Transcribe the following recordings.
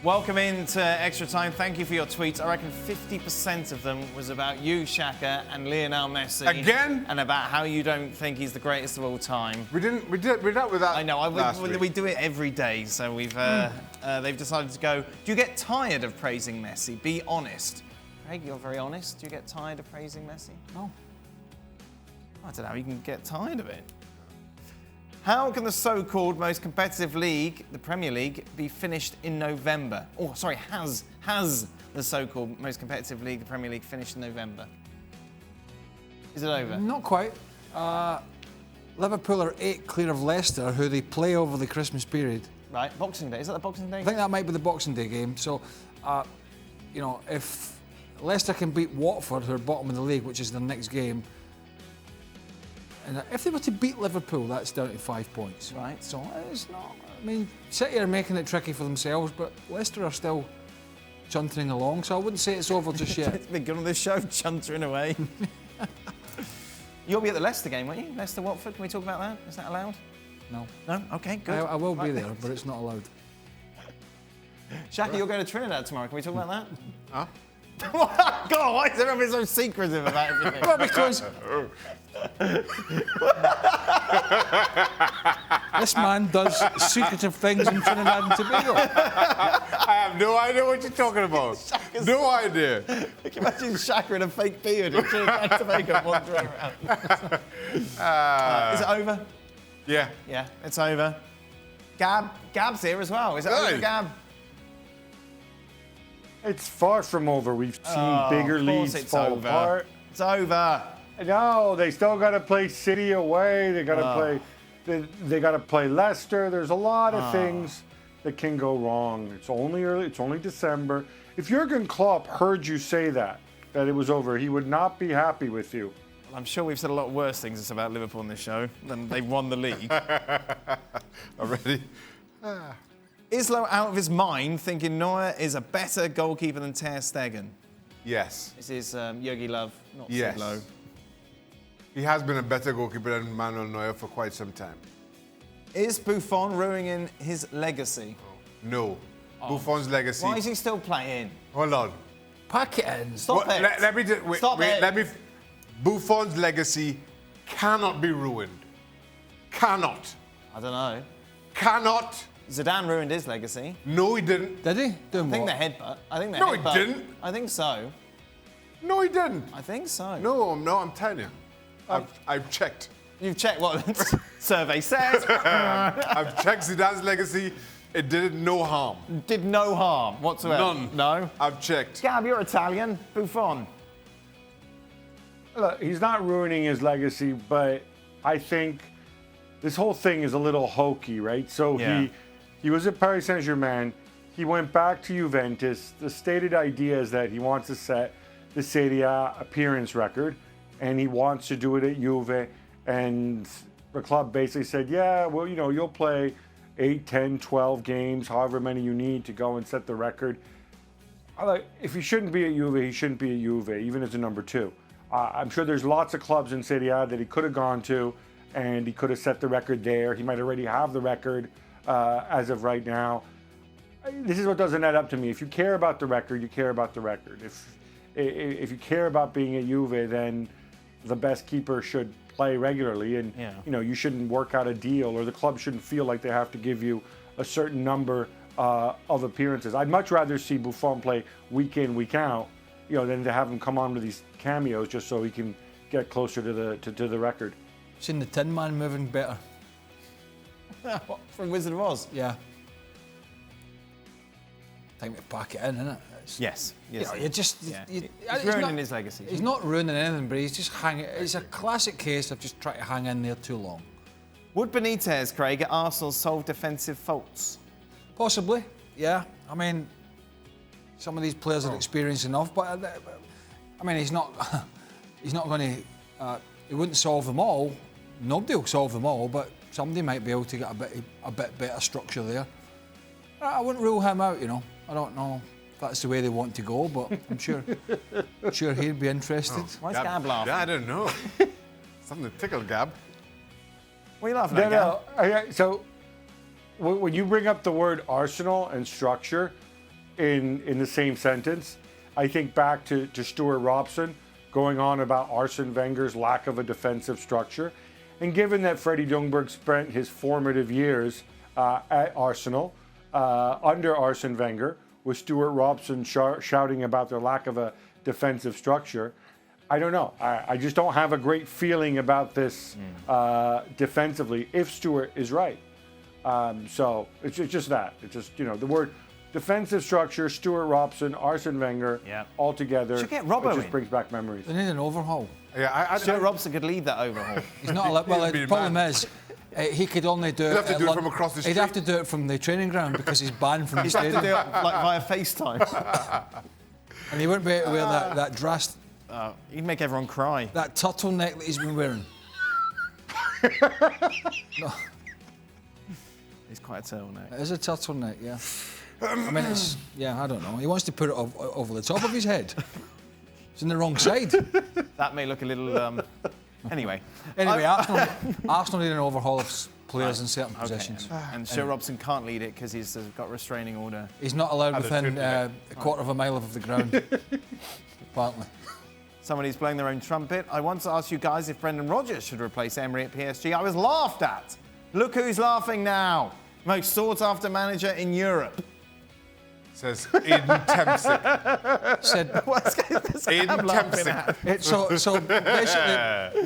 Welcome into Extra Time. Thank you for your tweets. I reckon 50% of them was about you, Shaka, and Lionel Messi. Again? And about how you don't think he's the greatest of all time. We're not with that. I know. We do it every day. So they've decided to go. Do you get tired of praising Messi? Be honest. Craig, you're very honest. Do you get tired of praising Messi? No. I don't know. You can get tired of it. How can the so-called most competitive league, the Premier League, be finished in November? Oh, sorry, has the so-called most competitive league, the Premier League, finished in November? Is it over? Not quite. Liverpool are 8 clear of Leicester, who they play over the Christmas period. Right, Boxing Day. Is that the Boxing Day? I think that might be the Boxing Day game. So, if Leicester can beat Watford, who are bottom of the league, which is their next game, and if they were to beat Liverpool, that's down to 5 points. Right. So it's not. I mean, City are making it tricky for themselves, but Leicester are still chuntering along. So I wouldn't say it's over just yet. It's been good on this show, chuntering away. You'll be at the Leicester game, won't you? Leicester Watford. Can we talk about that? Is that allowed? No. No. Okay. Good. I will be there, but it's not allowed. Shaka, you're going to Trinidad tomorrow. Can we talk about that? Huh? God, why is everybody so secretive about everything? Well, because this man does secretive things in Trinidad and Tobago. I have no idea what you're talking about. No idea. Can you imagine Shaka in a fake beard in Trinidad and Tobago wandering around? Is it over? Yeah. Yeah, it's over. Gab's here as well. Is it over, Gab? It's far from over. We've seen bigger leagues fall apart. It's over. No, they still got to play City away. They got to play. They got to play Leicester. There's a lot of things that can go wrong. It's only early. It's only December. If Jurgen Klopp heard you say that it was over, he would not be happy with you. Well, I'm sure we've said a lot worse things about Liverpool on this show than they've won the league. Already. Hislop out of his mind, thinking Neuer is a better goalkeeper than Ter Stegen. Yes. This is Yogi Love, not Yes. Sid Low. He has been a better goalkeeper than Manuel Neuer for quite some time. Is Buffon ruining his legacy? No. Buffon's legacy. Why is he still playing? Hold on. Pack it in. Stop it. Let me just wait. Stop it. Let me. Buffon's legacy cannot be ruined. Cannot. I don't know. Cannot. Zidane ruined his legacy. No, he didn't. Did he? Doing I think what? the headbutt. I think the No, he headbutt. didn't. I think so. No, he didn't. I think so. No, I'm telling you. I've checked. You've checked what the survey says. I've checked Zidane's legacy. It did no harm. Did no harm whatsoever. None. No. I've checked. Gab, you're Italian. Buffon. Look, he's not ruining his legacy, but I think this whole thing is a little hokey, right? So Yeah. he was at Paris Saint-Germain. He went back to Juventus. The stated idea is that he wants to set the Serie A appearance record, and he wants to do it at Juve. And the club basically said, yeah, well, you'll play 8, 10, 12 games, however many you need to go and set the record. If he shouldn't be at Juve, he shouldn't be at Juve, even as a number 2. I'm sure there's lots of clubs in Serie A that he could have gone to, and he could have set the record there. He might already have the record as of right now. This is what doesn't add up to me. If you care about the record, you care about the record. If you care about being at Juve, then the best keeper should play regularly, and you shouldn't work out a deal, or the club shouldn't feel like they have to give you a certain number of appearances. I'd much rather see Buffon play week in, week out, than to have him come on with these cameos just so he can get closer to the record. Seen the Tin Man moving better. From Wizard of Oz? Yeah. Time to pack it in, isn't it? Yes. Yes. He's ruining his legacy. He's not ruining anything, but he's just hanging. It's a classic case of just trying to hang in there too long. Would Benitez, Craig, at Arsenal solve defensive faults? Possibly, yeah. I mean, some of these players are experienced enough, but I mean, he's not going to. He wouldn't solve them all. Nobody will solve them all, but somebody might be able to get a bit better structure there. I wouldn't rule him out, I don't know if that's the way they want to go, but I'm sure he'd be interested. Why's Gab laughing? Yeah, I don't know. Something to tickle Gab. What are you laughing at, Gab? So when you bring up the word Arsenal and structure, in the same sentence. I think back to Stuart Robson going on about Arsene Wenger's lack of a defensive structure. And given that Freddie Ljungberg spent his formative years at Arsenal under Arsene Wenger, with Stuart Robson shouting about their lack of a defensive structure, I don't know. I just don't have a great feeling about this defensively if Stuart is right. So it's just that. It's just, the word defensive structure, Stuart Robson, Arsene Wenger, all together. Should get Robbo It just in. brings back memories. They need an overhaul. Yeah, Stuart Robson could lead that overhaul. He's not allowed. Well, the problem is, he could only do it. He'd have to do it from across the street. He'd have to do it from the training ground because he's banned from the He'd have to stadium. do it like via FaceTime. And he wouldn't be able to wear that dress, He'd make everyone cry. that turtleneck that he's been wearing. No, He's quite a turtleneck. it is a turtleneck, yeah. I mean, I don't know. He wants to put it over the top of his head. It's in the wrong side. That may look a little. Anyway. Anyway, Arsenal need an overhaul of players in certain positions. And Stuart Robson can't lead it because he's got a restraining order. He's not allowed And a within turtleneck. a quarter of a mile of the ground, apparently. Somebody's blowing their own trumpet. I want to ask you guys if Brendan Rodgers should replace Emery at PSG. I was laughed at. Look who's laughing now. Most sought-after manager in Europe. Says Aiden Tempsick. Said, Aiden Tempsick. so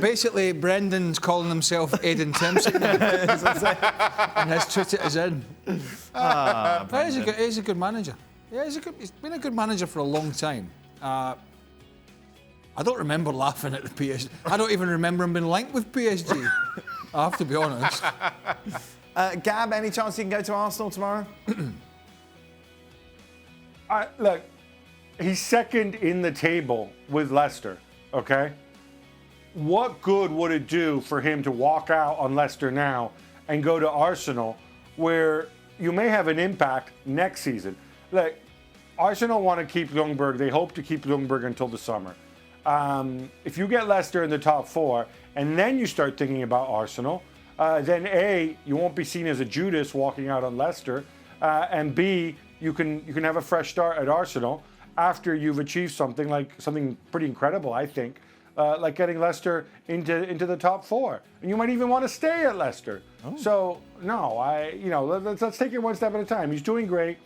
basically, Brendan's calling himself Aiden Tempsick now. And his Twitter is in. He's a good manager. Yeah, he's been a good manager for a long time. I don't remember laughing at the PSG. I don't even remember him being linked with PSG. I have to be honest. Gab, any chance you can go to Arsenal tomorrow? Look, he's second in the table with Leicester, okay? What good would it do for him to walk out on Leicester now and go to Arsenal, where you may have an impact next season? Look, Arsenal want to keep Ljungberg. They hope to keep Ljungberg until the summer. If you get Leicester in the top four, and then you start thinking about Arsenal, then A, you won't be seen as a Judas walking out on Leicester, and B, you can have a fresh start at Arsenal after you've achieved something pretty incredible, I think, like getting Leicester into the top four, and you might even want to stay at Leicester. So no, let's take it one step at a time. He's doing great.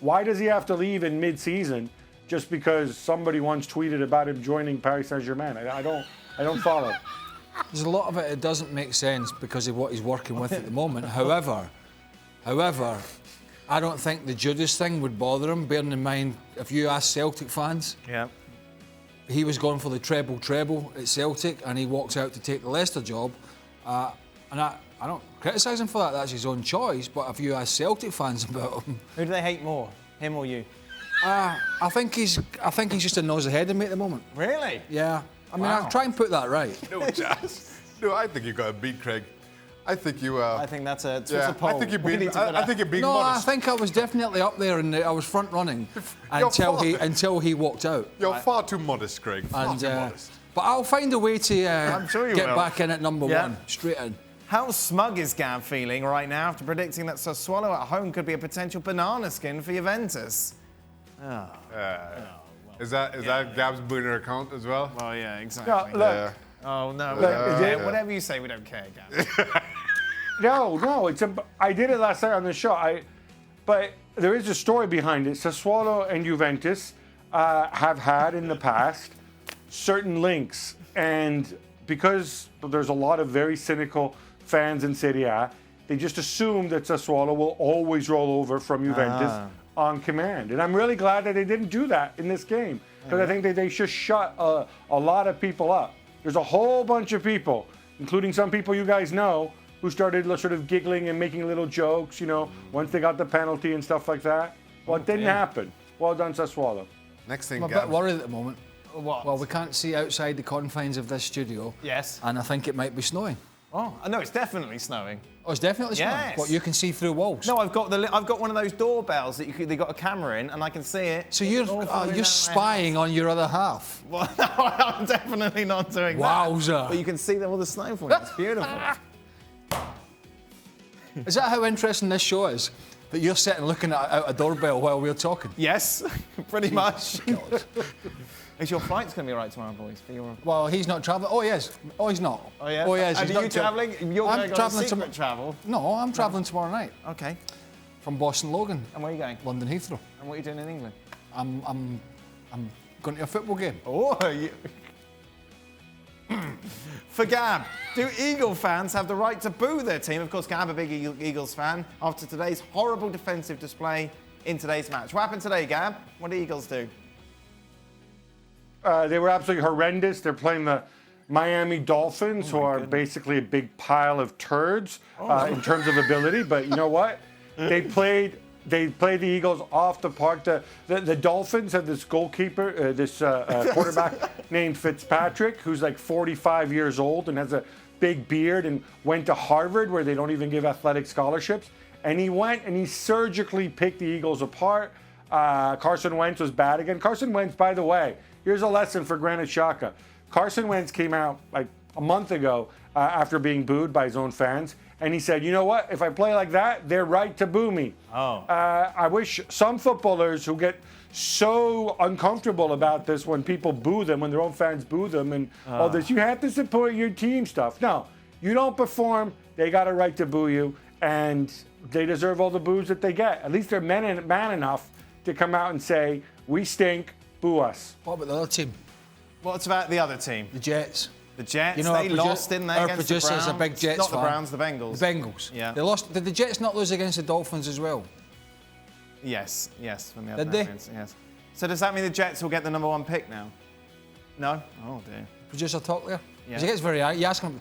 Why does he have to leave in mid-season just because somebody once tweeted about him joining Paris Saint-Germain? I don't follow. There's a lot of it that doesn't make sense because of what he's working with at the moment. However, I don't think the Judas thing would bother him, bearing in mind, if you ask Celtic fans, he was going for the treble at Celtic and he walks out to take the Leicester job. And I don't criticise him for that, that's his own choice, but if you ask Celtic fans about him... Who do they hate more, him or you? I think he's just a nose ahead of me at the moment. Really? Yeah. I mean, Wow. I'll try and put that right. No chance. No, I think you got a beat, Craig. I think you. I think that's a Twitter poll. I think you're being. I think you're being No, modest. I think I was definitely up there and I was front running You're until he walked out. You're far too modest, Craig. Far too modest. But I'll find a way to I'm sure you get will. back in at number Yeah. one, straight in. How smug is Gab feeling right now after predicting that Sassuolo at home could be a potential banana skin for Juventus? Is that Gab's Booner account as well? Well, yeah, exactly. No, look, Oh, no. Whatever you say, we don't care, Gab. no, I did it last night on the show. But there is a story behind it. Sassuolo and Juventus have had in the past certain links, and because there's a lot of very cynical fans in Serie A, they just assume that Sassuolo will always roll over from Juventus on command. And I'm really glad that they didn't do that in this game, because I think that they just shut a lot of people up. There's a whole bunch of people, including some people you guys know, who started sort of giggling and making little jokes, once they got the penalty and stuff like that. Well, it didn't happen. Well done, Sassuolo. Next thing, I'm a Gab. bit worried at the moment. What? Well, we can't see outside the confines of this studio. Yes. And I think it might be snowing. Oh, no, it's definitely snowing. Oh, it's definitely snowing. Yes. What, you can see through walls? No, I've got one of those doorbells that they got a camera in, and I can see it. So It's all falling you're out spying on your other half. my house. Well, no, I'm definitely not doing Wowza. that. But you can see all the snow for it. It's beautiful. Is that how interesting this show is? that you're sitting looking at a doorbell while we're talking. Yes, pretty much. Is your flight's going to be all right tomorrow, boys? For your... Well, he's not travelling. Oh, he is. Oh, he's not. Oh, yeah? Oh, he is. And He's are not you travelling? You're going to go on secret travel? No, I'm travelling tomorrow night Okay. from Boston Logan, And where are you going? London Heathrow. And what are you doing in England? I'm going to a football game. Oh, you... For Gab, do Eagle fans have the right to boo their team? Of course, Gab, a big Eagles fan, after today's horrible defensive display in today's match. What happened today, Gab? What did Eagles do? They were absolutely horrendous. They're playing the Miami Dolphins, who are basically a big pile of turds in terms of ability. But you know what? They played the Eagles off the park. The Dolphins have this goalkeeper, this quarterback named Fitzpatrick, who's like 45 years old and has a big beard and went to Harvard, where they don't even give athletic scholarships. And he went and he surgically picked the Eagles apart. Carson Wentz was bad again. Carson Wentz, by the way, here's a lesson for Granit Xhaka. Carson Wentz came out like a month ago after being booed by his own fans, and he said, you know what, if I play like that, they're right to boo me. I wish some footballers who get so uncomfortable about this when people boo them, when their own fans boo them, and all this, you have to support your team stuff. No, you don't perform, they got a right to boo you, and they deserve all the boos that they get. At least they're man enough to come out and say, we stink, boo us. What about the other team? What's about the other team? The Jets. The Jets, You know, they lost, didn't they, our against the producer's Browns? a big Jets Not fan. the Browns, the Bengals. The Bengals. Yeah. They lost. Did the Jets not lose against the Dolphins as well? Yes, when the other Did they? Americans, yes. So does that mean the Jets will get the number 1 pick now? No? Oh, dear. Producer talk there? Yeah. He gets very angry. You ask him,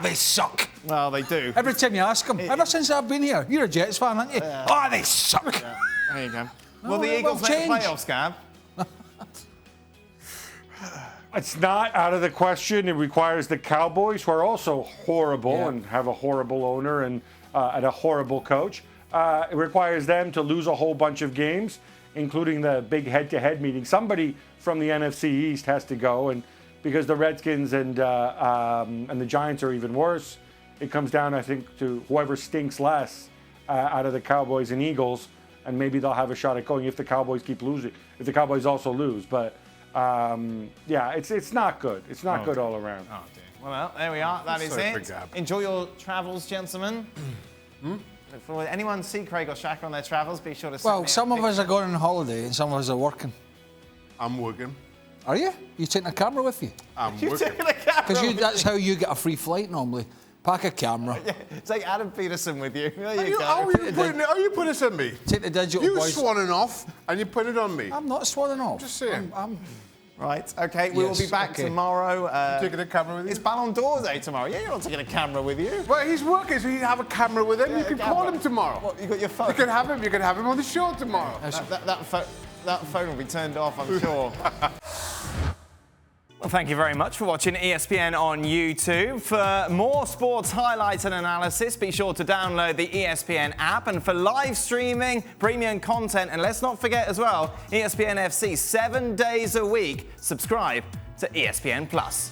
they suck. Well, they do. Every time you ask him, ever since I've been here, you're a Jets fan, aren't you? Oh, they suck. Yeah. There you go. No, Will the it Eagles will make the change. playoffs, Gab? It's not out of the question. It requires the Cowboys, who are also horrible and have a horrible owner and a horrible coach. It requires them to lose a whole bunch of games, including the big head-to-head meeting. Somebody from the NFC East has to go, and because the Redskins and the Giants are even worse, it comes down, I think, to whoever stinks less out of the Cowboys and Eagles, and maybe they'll have a shot at going if the Cowboys keep losing, if the Cowboys also lose. But it's not good. It's not good all around. Oh, dear. Well, there we are. That is Sorry for it. Gab. Enjoy your travels, gentlemen. If anyone see Craig or Shaka on their travels, be sure to send me Well, a some of picture. us are going on holiday and some of us are working. I'm working. Are you? You taking a camera with you? I'm You're working. taking a camera Because with that's how you get a free flight normally. Pack a camera. Take Adam Peterson with you. There Are you you, go. are you putting this on me? Take the digital You boys. swanning off and you put it on me. I'm not swanning off. Just saying. Right, okay, we will be Yes, back okay. tomorrow. Taking a camera with you? It's Ballon d'Or Day tomorrow. Yeah, you're not taking a camera with you. Well, he's working, so you have a camera with him. Yeah, you can camera. call him tomorrow. What, you got your phone? You can have him. You can have him on the show tomorrow. That phone will be turned off, I'm sure. Well, thank you very much for watching ESPN on YouTube. For more sports highlights and analysis, be sure to download the ESPN app. And for live streaming, premium content, and let's not forget as well, ESPN FC 7 days a week. Subscribe to ESPN Plus.